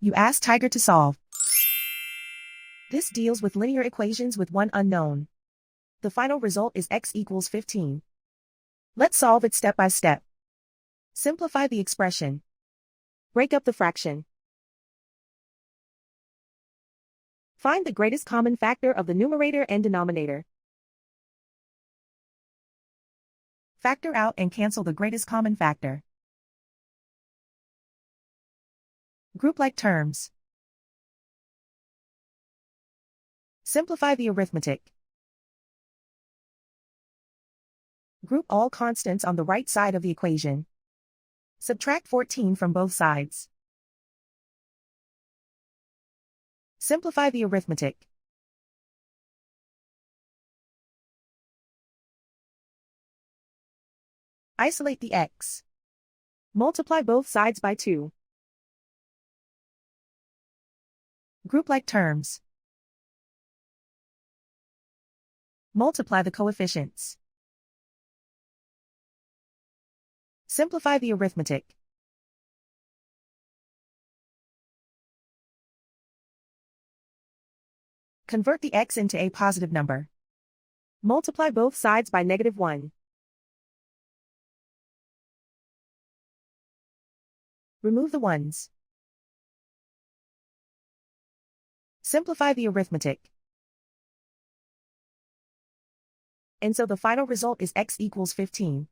You ask Tiger to solve. This deals with linear equations with one unknown. The final result is x equals 15. Let's solve it step by step. Simplify the expression. Break up the fraction. Find the greatest common factor of the numerator and denominator. Factor out and cancel the greatest common factor. Group like terms. Simplify the arithmetic. Group all constants on the right side of the equation. Subtract 14 from both sides. Simplify the arithmetic. Isolate the x. Multiply both sides by 2. Group like terms. Multiply the coefficients. Simplify the arithmetic. Convert the x into a positive number. Multiply both sides by -1. Remove the ones. Simplify the arithmetic. And so the final result is x equals 15.